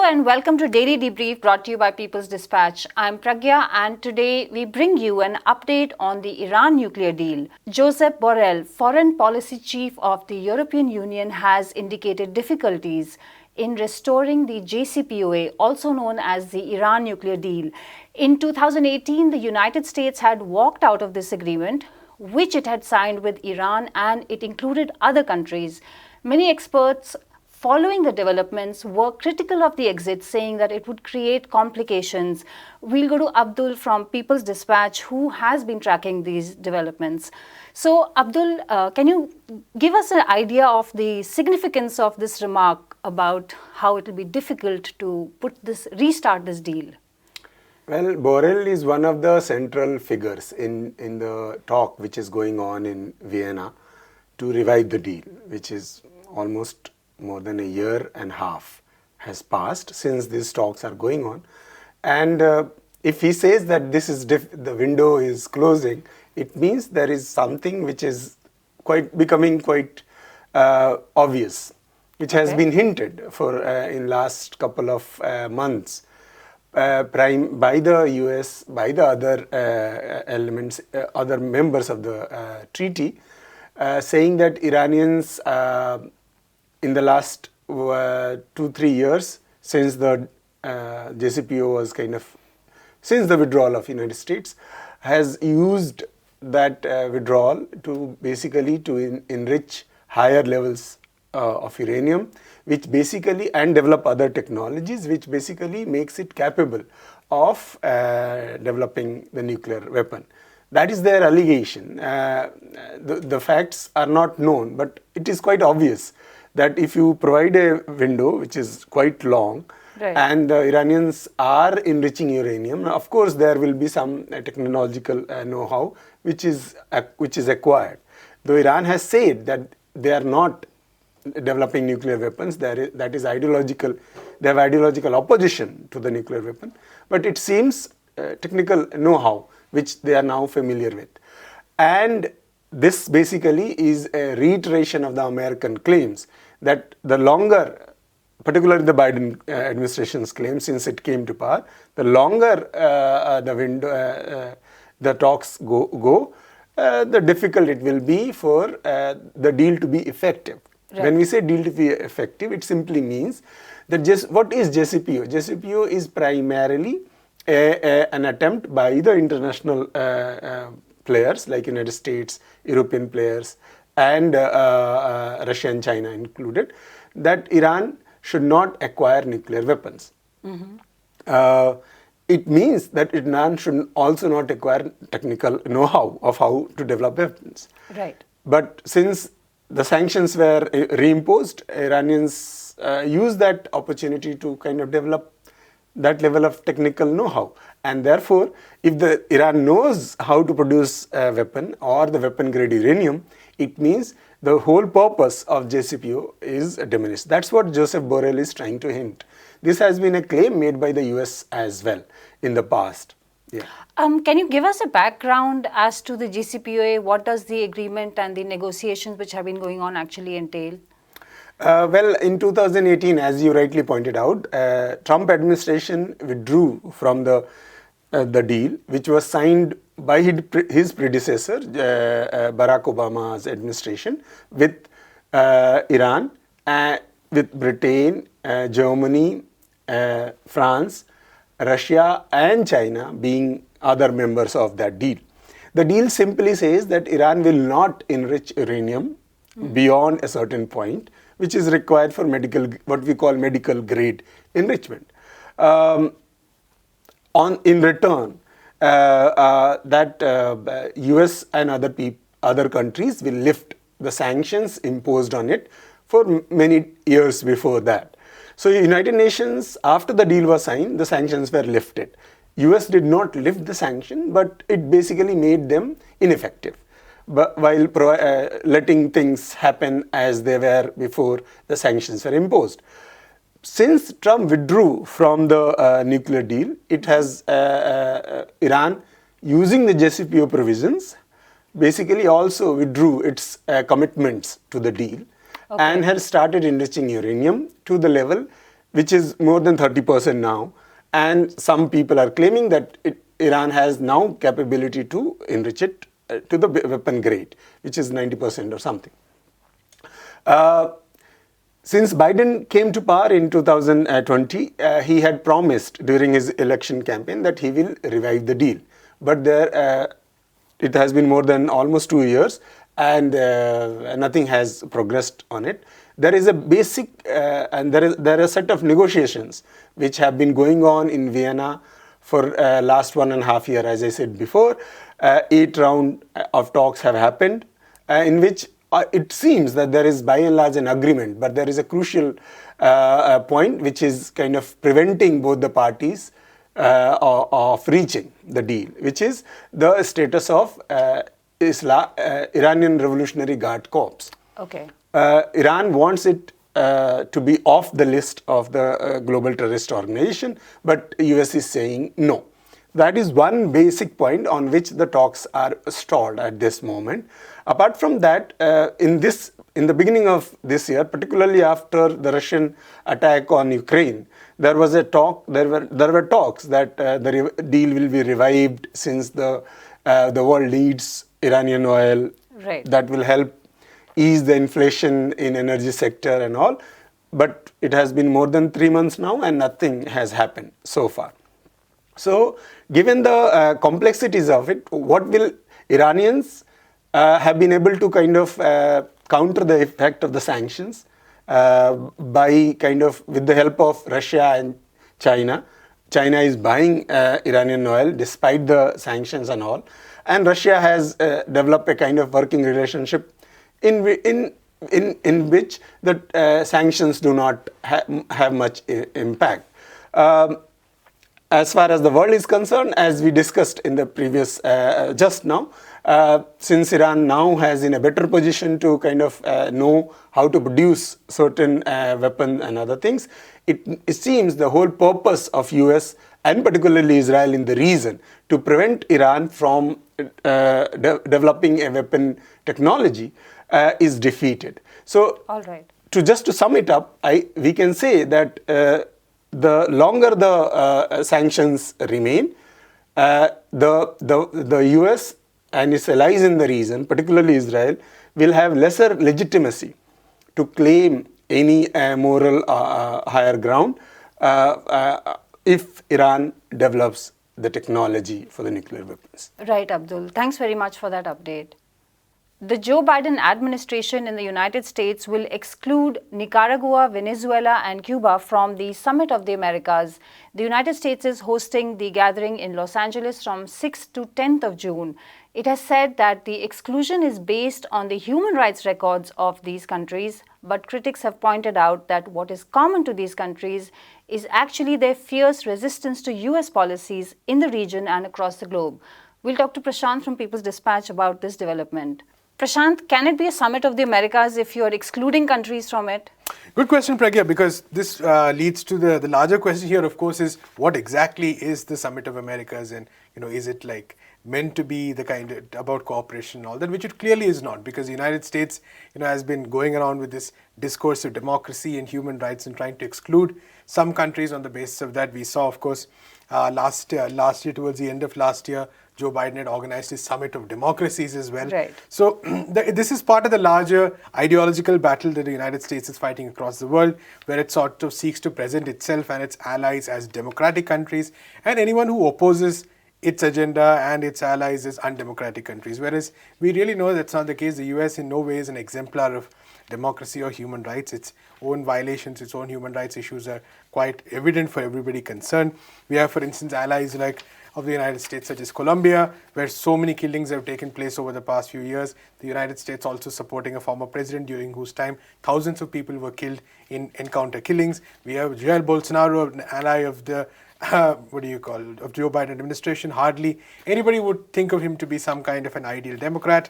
Hello and welcome to Daily Debrief brought to you by People's Dispatch. I'm Pragya and today we bring you an update on the Iran nuclear deal. Josep Borrell, foreign policy chief of the European Union, has indicated difficulties in restoring the JCPOA, also known as the Iran nuclear deal. In 2018, the United States had walked out of this agreement, which it had signed with Iran, and it included other countries. Many experts following the developments were critical of the exit, saying that it would create complications. We'll go to Abdul from People's Dispatch, who has been tracking these developments. So, Abdul, can you give us an idea of the significance of this remark about how it will be difficult to restart this deal? Well, Borrell is one of the central figures in the talk which is going on in Vienna to revive the deal, which is almost more than a year and a half has passed since these talks are going on. And if he says that this is the window is closing, it means there is something which is becoming quite obvious, which has been hinted for in last couple of months by the US, by the other elements, other members of the treaty, saying that Iranians in the last 2-3 years, since the JCPO was since the withdrawal of United States, has used that withdrawal to basically enrich higher levels of uranium, which basically, and develop other technologies, which basically makes it capable of developing the nuclear weapon. That is their allegation. The facts are not known, but it is quite obvious that if you provide a window which is quite long, right, and the Iranians are enriching uranium, of course there will be some technological know-how which is acquired. Though Iran has said that they are not developing nuclear weapons, that is ideological. They have ideological opposition to the nuclear weapon, but it seems technical know-how which they are now familiar with. And this basically is a reiteration of the American claims that the longer, particularly the Biden administration's claim since it came to power, the longer the talks go, the difficult it will be for the deal to be effective. Right. When we say deal to be effective, it simply means that what is JCPO? JCPO is primarily an attempt by the international players like United States, European players, and Russia and China included, that Iran should not acquire nuclear weapons. Mm-hmm. It means that Iran should also not acquire technical know-how of how to develop weapons. Right. But since the sanctions were reimposed, Iranians used that opportunity to develop that level of technical know-how. And therefore, if Iran knows how to produce a weapon or the weapon-grade uranium, it means the whole purpose of JCPO is diminished. That's what Josep Borrell is trying to hint. This has been a claim made by the US as well in the past. Yeah. Can you give us a background as to the JCPOA? What does the agreement and the negotiations which have been going on actually entail? Well, in 2018, as you rightly pointed out, Trump administration withdrew from the deal, which was signed by his predecessor, Barack Obama's administration, with Iran, with Britain, Germany, France, Russia, and China being other members of that deal. The deal simply says that Iran will not enrich uranium beyond a certain point, which is required for what we call medical grade enrichment. In return, that US and other countries will lift the sanctions imposed on it for many years before that. So United Nations, after the deal was signed, the sanctions were lifted. US did not lift the sanction, but it basically made them ineffective, but while letting things happen as they were before the sanctions were imposed. Since Trump withdrew from the nuclear deal, it has Iran, using the JCPO provisions, basically also withdrew its commitments to the deal, and has started enriching uranium to the level which is more than 30% now. And some people are claiming that Iran has now capability to enrich it to the weapon grade, which is 90% or something. Since Biden came to power in 2020, he had promised during his election campaign that he will revive the deal. But it has been more than almost 2 years, and nothing has progressed on it. There is a basic, and there are a set of negotiations which have been going on in Vienna for last 1.5 years. As I said before, 8 rounds of talks have happened, in which it seems that there is by and large an agreement, but there is a crucial point which is kind of preventing both the parties of reaching the deal, which is the status of Iranian Revolutionary Guard Corps. Okay. Iran wants it to be off the list of the global terrorist organization, but US is saying no. That is one basic point on which the talks are stalled at this moment. Apart from that, in the beginning of this year, particularly after the Russian attack on Ukraine, there was a talk. There were talks that the deal will be revived since the world needs Iranian oil. Right. That will help ease the inflation in energy sector and all. But it has been more than 3 months now, and nothing has happened so far. So, given the complexities of it, what will Iranians have been able to kind of counter the effect of the sanctions by kind of with the help of Russia and China. China is buying Iranian oil despite the sanctions and all, and Russia has developed a kind of working relationship in which the sanctions do not have much impact. As far as the world is concerned, as we discussed in the previous, just now, since Iran now has in a better position to kind of know how to produce certain weapons and other things, it seems the whole purpose of US and particularly Israel in the region to prevent Iran from developing a weapon technology is defeated. So, all right. Just to sum it up, we can say that the longer the sanctions remain, the US and its allies in the region, particularly Israel, will have lesser legitimacy to claim any moral higher ground if Iran develops the technology for the nuclear weapons. Right, Abdul. Thanks very much for that update. The Joe Biden administration in the United States will exclude Nicaragua, Venezuela, and Cuba from the Summit of the Americas. The United States is hosting the gathering in Los Angeles from 6th to 10th of June. It has said that the exclusion is based on the human rights records of these countries, but critics have pointed out that what is common to these countries is actually their fierce resistance to US policies in the region and across the globe. We'll talk to Prashant from People's Dispatch about this development. Prashant, can it be a summit of the Americas if you are excluding countries from it? Good question, Pragya, because this leads to the larger question here, of course, is what exactly is the Summit of Americas, and is it like meant to be the kind of about cooperation and all that, which it clearly is not, because the United States has been going around with this discourse of democracy and human rights and trying to exclude some countries on the basis of that. We saw, of course, last year, towards the end of last year, Joe Biden had organized his Summit of Democracies as well. Right. So this is part of the larger ideological battle that the United States is fighting across the world, where it sort of seeks to present itself and its allies as democratic countries, and anyone who opposes its agenda and its allies as undemocratic countries. Whereas we really know that's not the case. The US in no way is an exemplar of democracy or human rights. Its own violations, its own human rights issues are quite evident for everybody concerned. We have, for instance, allies like of the United States, such as Colombia, where so many killings have taken place over the past few years. The United States also supporting a former president during whose time thousands of people were killed in encounter killings. We have Jair Bolsonaro, an ally of the of Joe Biden administration. Hardly anybody would think of him to be some kind of an ideal Democrat.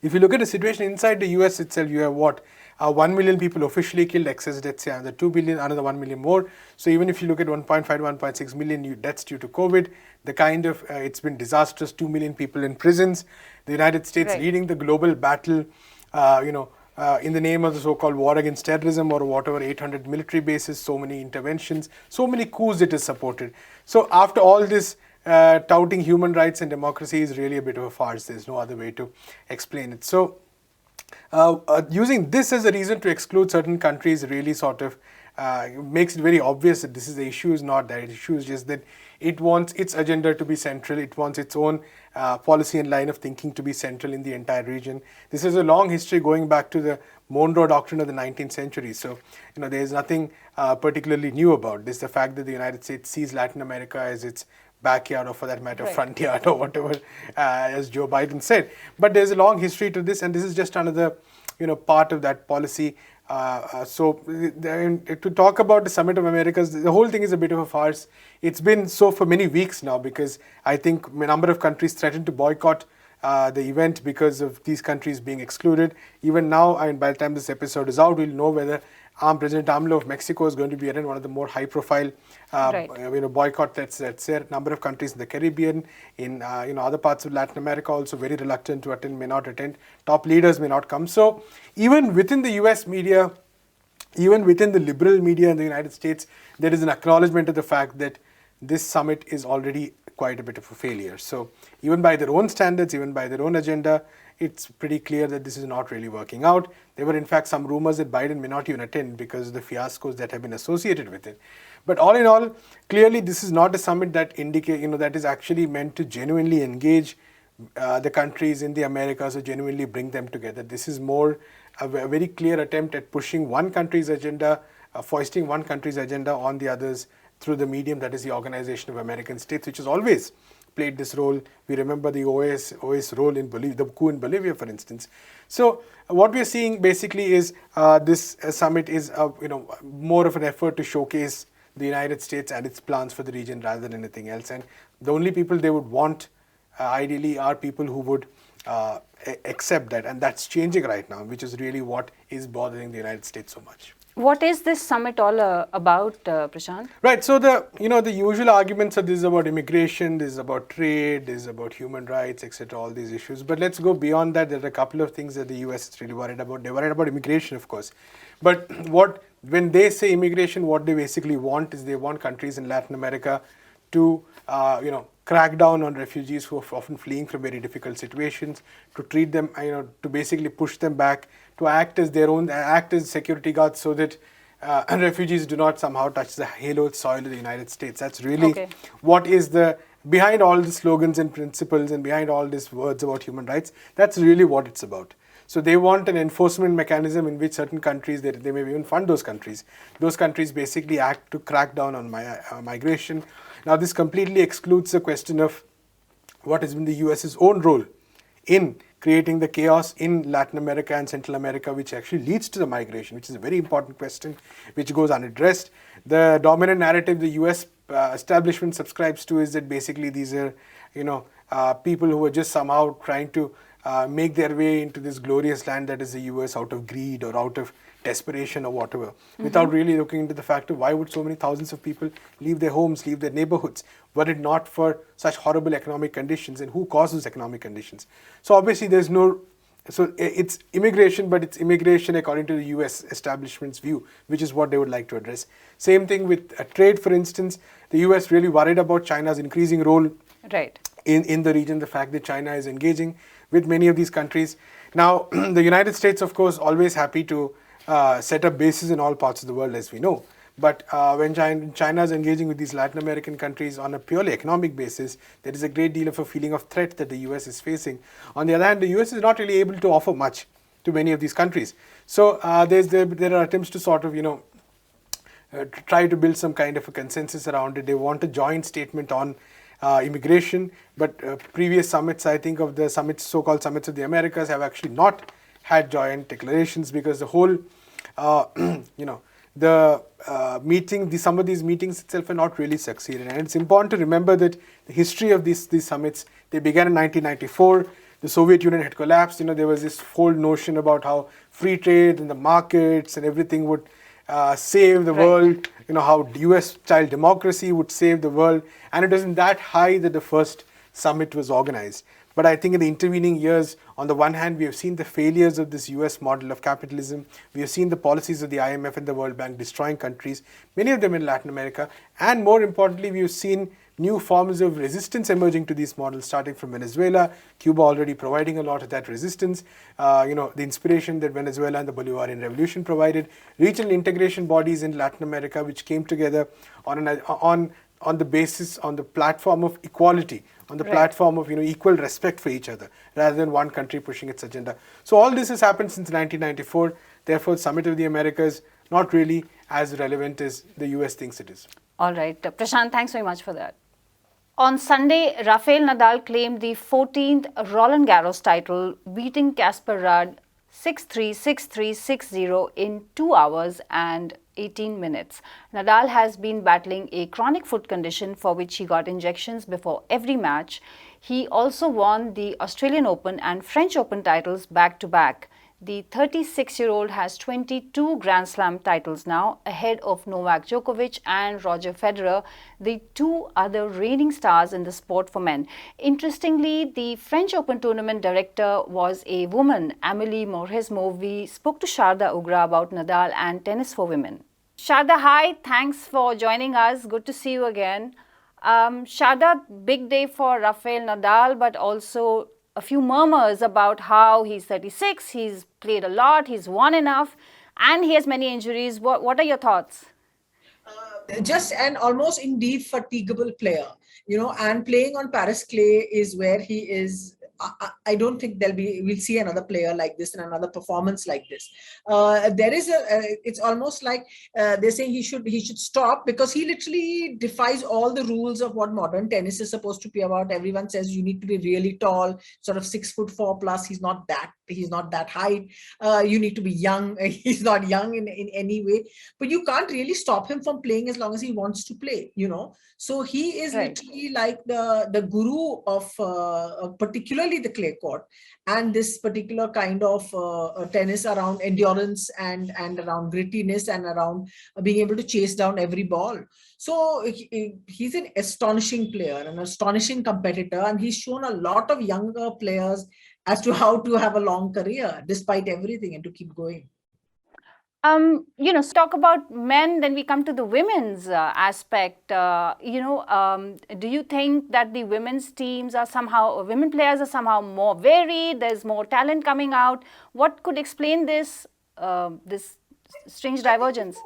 If you look at the situation inside the US itself, you have 1 million people officially killed, excess deaths, another 2 billion, another 1 million more. So even if you look at 1.5 to 1.6 million new deaths due to COVID, the kind of, it's been disastrous, 2 million people in prisons. The United States right. leading the global battle, in the name of the so-called war against terrorism or whatever, 800 military bases, so many interventions, so many coups it is supported. So after all this, touting human rights and democracy is really a bit of a farce. There's no other way to explain it. So using this as a reason to exclude certain countries really sort of makes it very obvious that this is the issue is not that. The issue is just that it wants its agenda to be central. It wants its own policy and line of thinking to be central in the entire region. This is a long history going back to the Monroe Doctrine of the 19th century. So, there is nothing particularly new about this. The fact that the United States sees Latin America as its backyard, or for that matter, right, front yard, or whatever, as Joe Biden said. But there's a long history to this, and this is just another, part of that policy. To talk about the Summit of Americas, the whole thing is a bit of a farce. It's been so for many weeks now, because I think a number of countries threatened to boycott the event because of these countries being excluded. Even now, by the time this episode is out, we'll know whether President AMLO of Mexico is going to be attending one of the more high-profile, right, boycott that's there. A number of countries in the Caribbean, in other parts of Latin America, also very reluctant to attend, may not attend. Top leaders may not come. So even within the U.S. media, even within the liberal media in the United States, there is an acknowledgement of the fact that this summit is already quite a bit of a failure. So even by their own standards, even by their own agenda, it's pretty clear that this is not really working out. There were in fact some rumors that Biden may not even attend because of the fiascos that have been associated with it. But all in all, clearly this is not a summit that that is actually meant to genuinely engage the countries in the Americas, or genuinely bring them together. This is more a very clear attempt at pushing one country's agenda, foisting one country's agenda on the others through the medium that is the Organization of American States, which has always played this role. We remember the OAS role in Bolivia, the coup in Bolivia, for instance. So what we are seeing basically is this summit is more of an effort to showcase the United States and its plans for the region rather than anything else. And the only people they would want ideally are people who would accept that, and that's changing right now, which is really what is bothering the United States so much. What is this summit all about, Prashant? Right. So the usual arguments are this is about immigration, this is about trade, this is about human rights, etc. All these issues. But let's go beyond that. There are a couple of things that the US is really worried about. They're worried about immigration, of course. But when they say immigration, what they basically want is they want countries in Latin America to crack down on refugees who are often fleeing from very difficult situations, to treat them, to basically push them back, to act as security guards so that refugees do not somehow touch the hallowed soil of the United States. That's really what is behind all the slogans and principles and behind all these words about human rights. That's really what it's about. So they want an enforcement mechanism in which certain countries, they may even fund those countries. Those countries basically act to crack down on migration. Now this completely excludes the question of what has been the US's own role in creating the chaos in Latin America and Central America, which actually leads to the migration, which is a very important question, which goes unaddressed. The dominant narrative the US establishment subscribes to is that basically these are, people who are just somehow trying to make their way into this glorious land that is the US out of greed or out of desperation or whatever, without really looking into the fact of why would so many thousands of people leave their homes, leave their neighborhoods, were it not for such horrible economic conditions, and who causes economic conditions. So obviously it's immigration, but it's immigration according to the US establishment's view, which is what they would like to address. Same thing with trade, for instance. The US really worried about China's increasing role in the region, the fact that China is engaging with many of these countries. Now, the United States, of course, always happy to set up bases in all parts of the world, as we know. But when China is engaging with these Latin American countries on a purely economic basis, there is a great deal of a feeling of threat that the US is facing. On the other hand, the US is not really able to offer much to many of these countries. So there are attempts to sort of, try to build some kind of a consensus around it. They want a joint statement on immigration, but previous summits, I think of the summits, so-called summits of the Americas, have actually not had joint declarations because the whole, some of these meetings itself have not really succeeded. And it's important to remember that the history of these summits, they began in 1994. The Soviet Union had collapsed. There was this whole notion about how free trade and the markets and everything would save the world, how US-style democracy would save the world. And it wasn't that high that the first summit was organized. But I think in the intervening years, on the one hand, we have seen the failures of this US model of capitalism. We have seen the policies of the IMF and the World Bank destroying countries, many of them in Latin America. And more importantly, we have seen new forms of resistance emerging to these models, starting from Venezuela, Cuba already providing a lot of that resistance, the inspiration that Venezuela and the Bolivarian Revolution provided, regional integration bodies in Latin America which came together on the basis, on the platform of equality, on the platform of equal respect for each other, rather than one country pushing its agenda. So all this has happened since 1994. Therefore, Summit of the Americas not really as relevant as the US thinks it is. All right, Prashant, thanks very much for that. On Sunday, Rafael Nadal claimed the 14th Roland Garros title, beating Casper Ruud 6-3, 6-3, 6-0 in 2 hours and 18 minutes. Nadal has been battling a chronic foot condition for which he got injections before every match. He also won the Australian Open and French Open titles back-to-back. The 36-year-old has 22 Grand Slam titles now, ahead of Novak Djokovic and Roger Federer, the two other reigning stars in the sport for men. Interestingly, the French Open tournament director was a woman, Amelie Mauresmo. We spoke to Sharda Ugra about Nadal and tennis for women. Sharda, hi. Thanks for joining us. Good to see you again. Sharda, big day for Rafael Nadal, but also a few murmurs about how he's 36, he's played a lot, he's won enough, and he has many injuries. What are your thoughts? Just an almost indefatigable player, and playing on Paris clay is where he is. I don't think we'll see another player like this and another performance like this. It's almost like they're saying he should stop, because he literally defies all the rules of what modern tennis is supposed to be about. Everyone says you need to be really tall, sort of 6'4" plus. He's not that height. You need to be young. He's not young in any way, but you can't really stop him from playing as long as he wants to play, So he is literally like the guru of particularly the clay court, and this particular kind of tennis around endurance and around grittiness and around being able to chase down every ball. So he's an astonishing player, an astonishing competitor, and he's shown a lot of younger players as to how to have a long career despite everything and to keep going. Talk about men, then we come to the women's aspect. Do you think that the women's teams are women players are somehow more varied? There's more talent coming out. What could explain this strange divergence?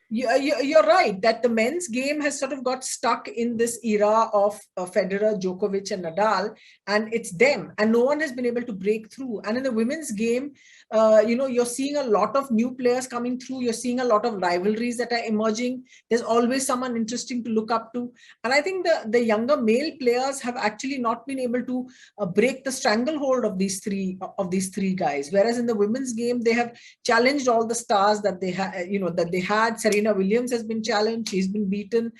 You're right that the men's game has sort of got stuck in this era of Federer, Djokovic, and Nadal, and it's them, and no one has been able to break through. And in the women's game, you're seeing a lot of new players coming through. You're seeing a lot of rivalries that are emerging. There's always someone interesting to look up to, and I think the younger male players have actually not been able to break the stranglehold of these three guys. Whereas in the women's game, they have challenged all the stars that they had. Serena Williams has been challenged. She's been beaten.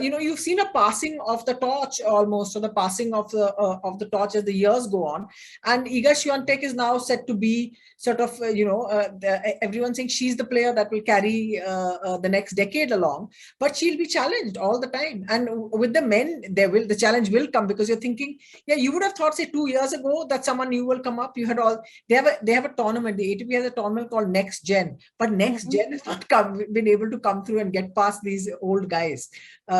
You've seen a passing of the torch almost, or the passing of the torch as the years go on. And Iga Swiatek is now said to be sort of, everyone saying she's the player that will carry the next decade along. But she'll be challenged all the time. And with the men, the challenge will come, because you're thinking, you would have thought, say, 2 years ago that someone new will come up. They have a tournament. The ATP has a tournament called Next Gen, but Next Gen has not been able to come through and get past these old guys.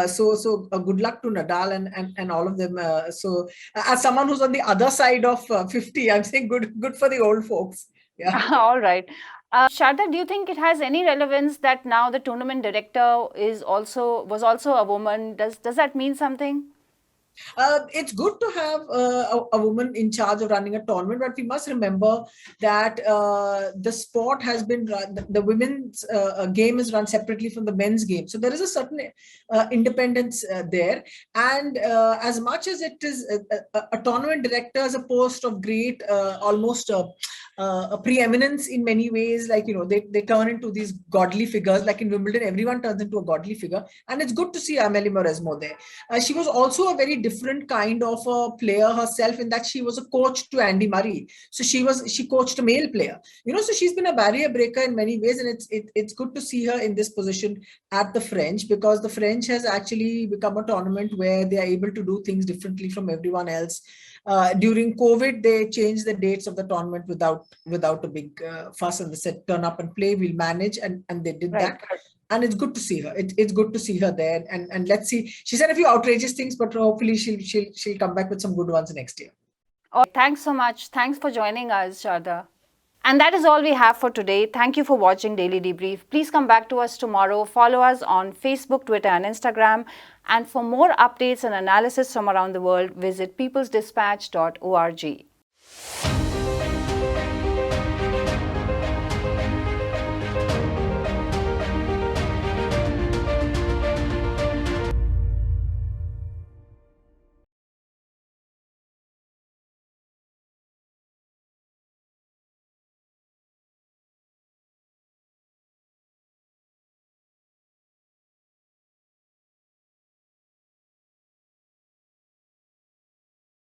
So good luck to Nadal and all of them. So as someone who's on the other side of 50, I'm saying good for the old folks. Yeah. All right. Sharda, do you think it has any relevance that now the tournament director was also a woman? Does that mean something? It's good to have a woman in charge of running a tournament, but we must remember that the sport has been run, the women's game is run separately from the men's game. So there is a certain independence there. And as much as it is a tournament director is a post of great, almost a preeminence in many ways. Like, they turn into these godly figures. Like in Wimbledon, everyone turns into a godly figure. And it's good to see Amelie Mauresmo there. She was also a very different kind of a player herself, in that she was a coach to Andy Murray. So she coached a male player. So she's been a barrier breaker in many ways, and it's good to see her in this position at the French, because the French has actually become a tournament where they are able to do things differently from everyone else. During COVID, they changed the dates of the tournament without a big fuss, and they said, turn up and play, we'll manage, and they did that. And it's good to see her. It's good to see her there, and let's see. She said a few outrageous things, but hopefully she'll come back with some good ones next year. Oh, thanks so much. Thanks for joining us, Sharda. And that is all we have for today. Thank you for watching Daily Debrief. Please come back to us tomorrow. Follow us on Facebook, Twitter, and Instagram. And for more updates and analysis from around the world, visit peoplesdispatch.org.